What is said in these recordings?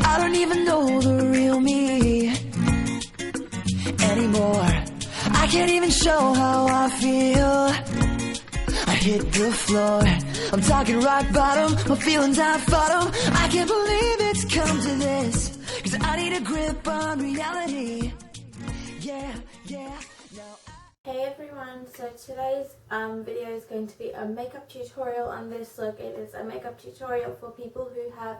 I don't even know the real me anymore. I can't even show how I feel. I hit the floor, I'm talking rock bottom, my feelings at bottom. I can't believe it's come to this, 'cause I need a grip on reality. Yeah, no. Hey everyone, so today's video is going to be a makeup tutorial on this look. It is a makeup tutorial for people who have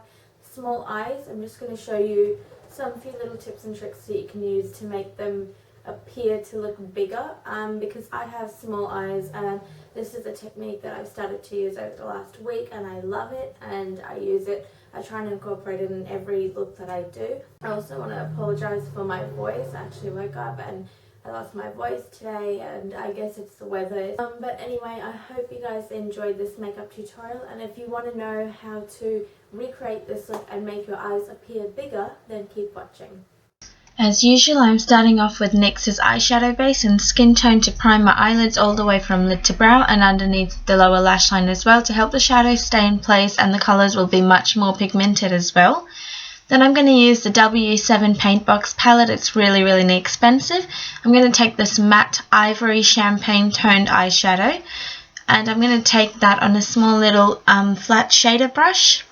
small eyes. I'm just going to show you some few little tips and tricks that you can use to make them appear to look bigger, because I have small eyes, and this is a technique that I've started to use over the last week and I love it and I use it. I try and incorporate it in every look that I do. I also want to apologize for my voice. I actually woke up and I lost my voice today, and I guess it's the weather. But anyway, I hope you guys enjoyed this makeup tutorial, and if you want to know how to recreate this look and make your eyes appear bigger, then keep watching. As usual, I'm starting off with NYX's eyeshadow base and skin tone to prime my eyelids all the way from lid to brow and underneath the lower lash line as well, to help the shadows stay in place and the colours will be much more pigmented as well. Then I'm going to use the W7 Paintbox palette. It's really inexpensive. I'm going to take this matte ivory champagne toned eyeshadow and I'm going to take that on a small little flat shader brush.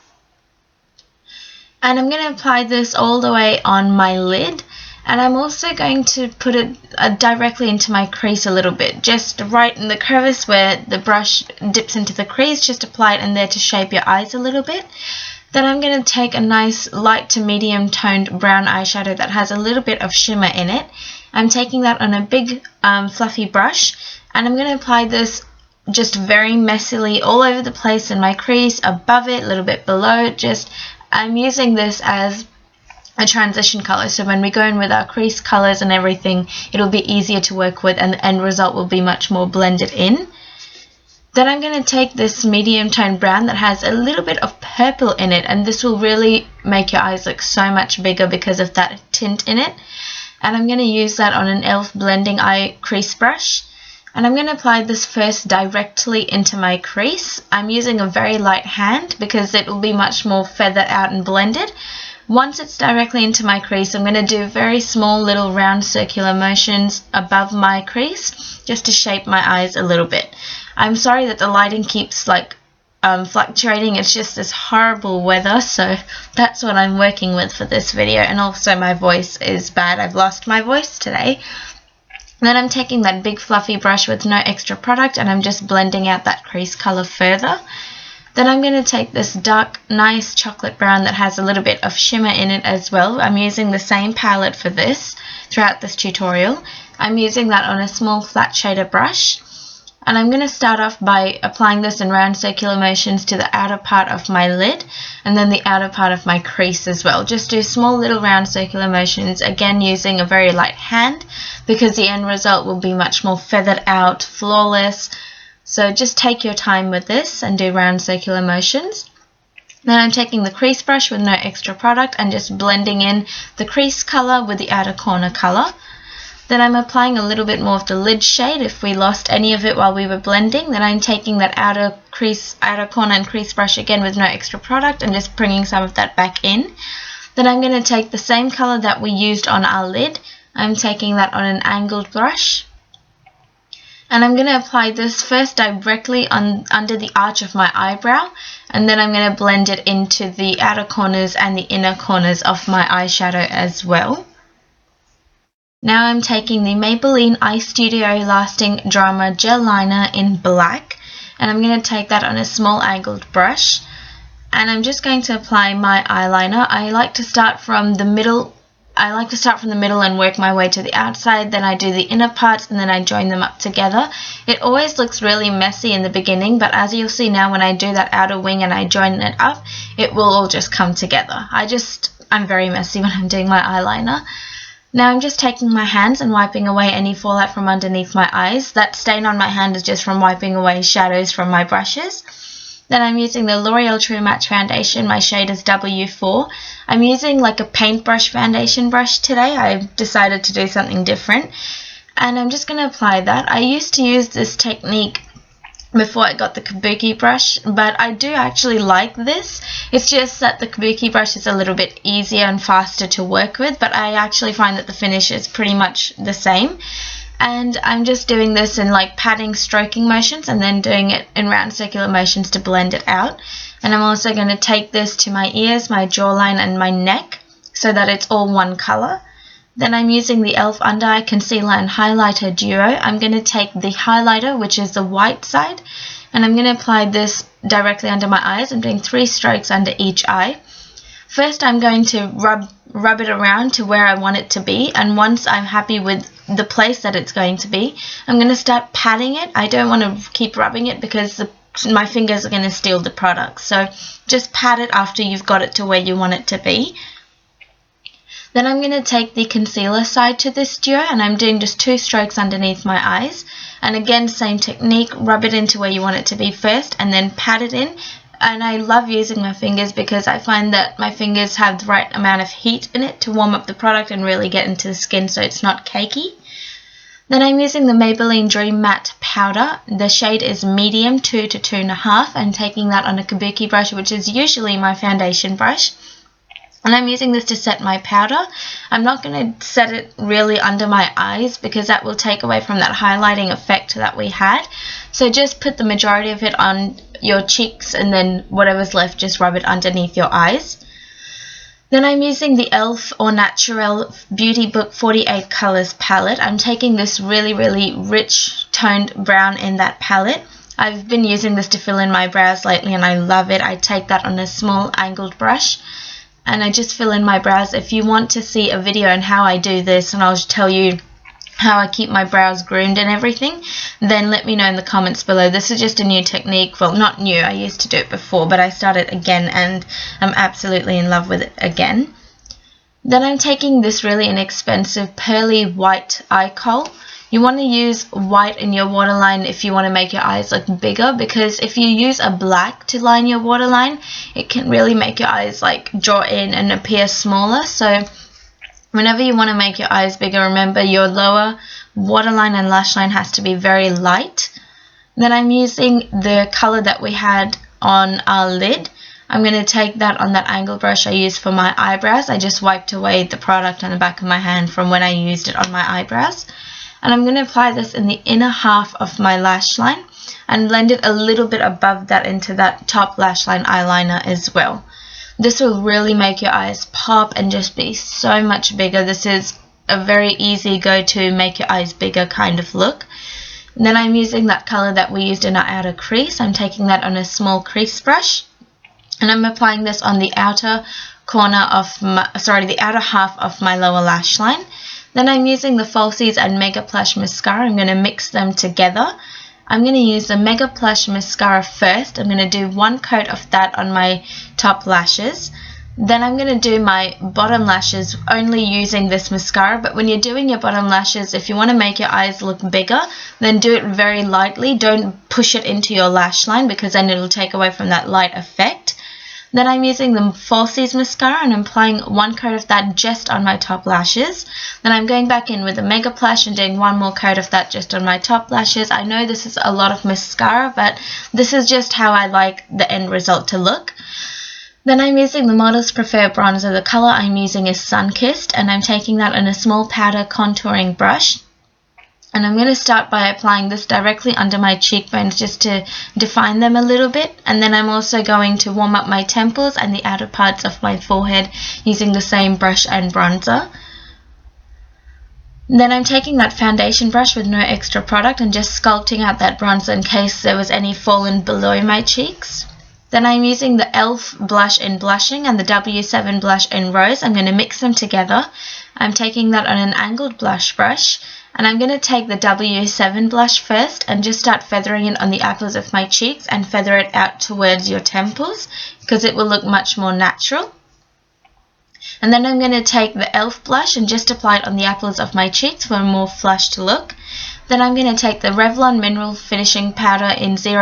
And I'm going to apply this all the way on my lid, and I'm also going to put it directly into my crease a little bit, just right in the crevice where the brush dips into the crease. Just apply it in there to shape your eyes a little bit. Then I'm going to take a nice light to medium toned brown eyeshadow that has a little bit of shimmer in it. I'm taking that on a big fluffy brush, and I'm going to apply this just very messily all over the place in my crease, above it, a little bit below it. I'm using this as a transition color, so when we go in with our crease colors and everything, it'll be easier to work with and the end result will be much more blended in. Then I'm going to take this medium tone brown that has a little bit of purple in it, and this will really make your eyes look so much bigger because of that tint in it. And I'm going to use that on an e.l.f. blending eye crease brush. And I'm going to apply this first directly into my crease. I'm using a very light hand because it will be much more feathered out and blended. Once it's directly into my crease, I'm going to do very small little round circular motions above my crease just to shape my eyes a little bit. I'm sorry that the lighting keeps fluctuating. It's just this horrible weather, so that's what I'm working with for this video. And also my voice is bad. I've lost my voice today. Then I'm taking that big fluffy brush with no extra product and I'm just blending out that crease color further. Then I'm going to take this dark, nice chocolate brown that has a little bit of shimmer in it as well. I'm using the same palette for this throughout this tutorial. I'm using that on a small flat shader brush. And I'm going to start off by applying this in round circular motions to the outer part of my lid and then the outer part of my crease as well. Just do small little round circular motions, again using a very light hand because the end result will be much more feathered out, flawless. So just take your time with this and do round circular motions. Then I'm taking the crease brush with no extra product and just blending in the crease color with the outer corner color. Then I'm applying a little bit more of the lid shade if we lost any of it while we were blending. Then I'm taking that outer corner and crease brush again with no extra product and just bringing some of that back in. Then I'm going to take the same color that we used on our lid. I'm taking that on an angled brush. And I'm going to apply this first directly under the arch of my eyebrow, and then I'm going to blend it into the outer corners and the inner corners of my eyeshadow as well. Now I'm taking the Maybelline Eye Studio Lasting Drama Gel Liner in black, and I'm going to take that on a small angled brush, and I'm just going to apply my eyeliner. I like to start from the middle and work my way to the outside, then I do the inner parts and then I join them up together. It always looks really messy in the beginning, but as you'll see now, when I do that outer wing and I join it up, it will all just come together. I'm very messy when I'm doing my eyeliner. Now I'm just taking my hands and wiping away any fallout from underneath my eyes. That stain on my hand is just from wiping away shadows from my brushes. Then I'm using the L'Oreal True Match Foundation. My shade is W4. I'm using like a paintbrush foundation brush today. I've decided to do something different. And I'm just going to apply that. I used to use this technique before I got the Kabuki brush, but I do actually like this. It's just that the Kabuki brush is a little bit easier and faster to work with, but I actually find that the finish is pretty much the same. And I'm just doing this in like patting, stroking motions, and then doing it in round circular motions to blend it out. And I'm also going to take this to my ears, my jawline, and my neck so that it's all one color. Then I'm using the e.l.f. Under Eye Concealer and Highlighter Duo. I'm going to take the highlighter, which is the white side, and I'm going to apply this directly under my eyes. I'm doing 3 strokes under each eye. First, I'm going to rub it around to where I want it to be, and once I'm happy with the place that it's going to be, I'm going to start patting it. I don't want to keep rubbing it because my fingers are going to steal the product. So just pat it after you've got it to where you want it to be. Then I'm going to take the concealer side to this duo, and I'm doing just 2 strokes underneath my eyes. And again, same technique, rub it into where you want it to be first and then pat it in. And I love using my fingers because I find that my fingers have the right amount of heat in it to warm up the product and really get into the skin so it's not cakey. Then I'm using the Maybelline Dream Matte Powder. The shade is medium 2 to 2.5. I'm taking that on a Kabuki brush, which is usually my foundation brush. And I'm using this to set my powder. I'm not going to set it really under my eyes because that will take away from that highlighting effect that we had. So just put the majority of it on your cheeks, and then whatever's left, just rub it underneath your eyes. Then I'm using the e.l.f. Au Naturel Beauty Book 48 Colors palette. I'm taking this really, really rich toned brown in that palette. I've been using this to fill in my brows lately and I love it. I take that on a small angled brush and I just fill in my brows. If you want to see a video on how I do this, and I'll tell you how I keep my brows groomed and everything, then let me know in the comments below. This is just a new technique. Well, not new, I used to do it before, but I started again and I'm absolutely in love with it again. Then I'm taking this really inexpensive pearly white eye kohl. You want to use white in your waterline if you want to make your eyes look bigger, because if you use a black to line your waterline, it can really make your eyes like draw in and appear smaller. So whenever you want to make your eyes bigger, remember your lower waterline and lash line has to be very light. Then I'm using the color that we had on our lid. I'm going to take that on that angle brush I used for my eyebrows. I just wiped away the product on the back of my hand from when I used it on my eyebrows. And I'm going to apply this in the inner half of my lash line and blend it a little bit above that into that top lash line eyeliner as well. This will really make your eyes pop and just be so much bigger. This is a very easy go-to make your eyes bigger kind of look. And then I'm using that color that we used in our outer crease. I'm taking that on a small crease brush and I'm applying this on the outer corner of my, the outer half of my lower lash line. Then I'm using the Falsies and Mega Plush Mascara. I'm going to mix them together. I'm going to use the Mega Plush Mascara first. I'm going to do 1 coat of that on my top lashes. Then I'm going to do my bottom lashes only using this mascara. But when you're doing your bottom lashes, if you want to make your eyes look bigger, then do it very lightly. Don't push it into your lash line because then it'll take away from that light effect. Then I'm using the Falsies mascara and I'm applying 1 coat of that just on my top lashes. Then I'm going back in with the Mega Plush and doing 1 more coat of that just on my top lashes. I know this is a lot of mascara, but this is just how I like the end result to look. Then I'm using the Models Prefer bronzer. The color I'm using is Sunkissed, and I'm taking that on a small powder contouring brush. And I'm going to start by applying this directly under my cheekbones just to define them a little bit. And then I'm also going to warm up my temples and the outer parts of my forehead using the same brush and bronzer. And then I'm taking that foundation brush with no extra product and just sculpting out that bronzer in case there was any fallen below my cheeks. Then I'm using the e.l.f. blush in Blushing and the W7 blush in Rose. I'm going to mix them together. I'm taking that on an angled blush brush. And I'm going to take the W7 blush first and just start feathering it on the apples of my cheeks and feather it out towards your temples because it will look much more natural. And then I'm going to take the e.l.f. blush and just apply it on the apples of my cheeks for a more flushed look. Then I'm going to take the Revlon Mineral Finishing Powder in 010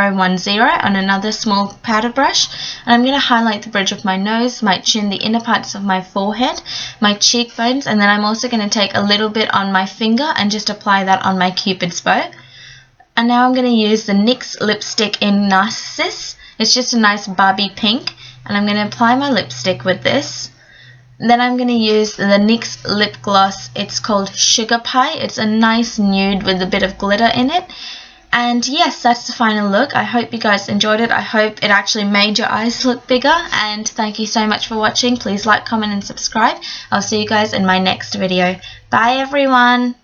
on another small powder brush. And I'm going to highlight the bridge of my nose, my chin, the inner parts of my forehead, my cheekbones, and then I'm also going to take a little bit on my finger and just apply that on my Cupid's bow. And now I'm going to use the NYX lipstick in Narcissus. It's just a nice Barbie pink. And I'm going to apply my lipstick with this. Then I'm going to use the NYX lip gloss. It's called Sugar Pie. It's a nice nude with a bit of glitter in it. And yes, that's the final look. I hope you guys enjoyed it. I hope it actually made your eyes look bigger. And thank you so much for watching. Please like, comment and subscribe. I'll see you guys in my next video. Bye everyone.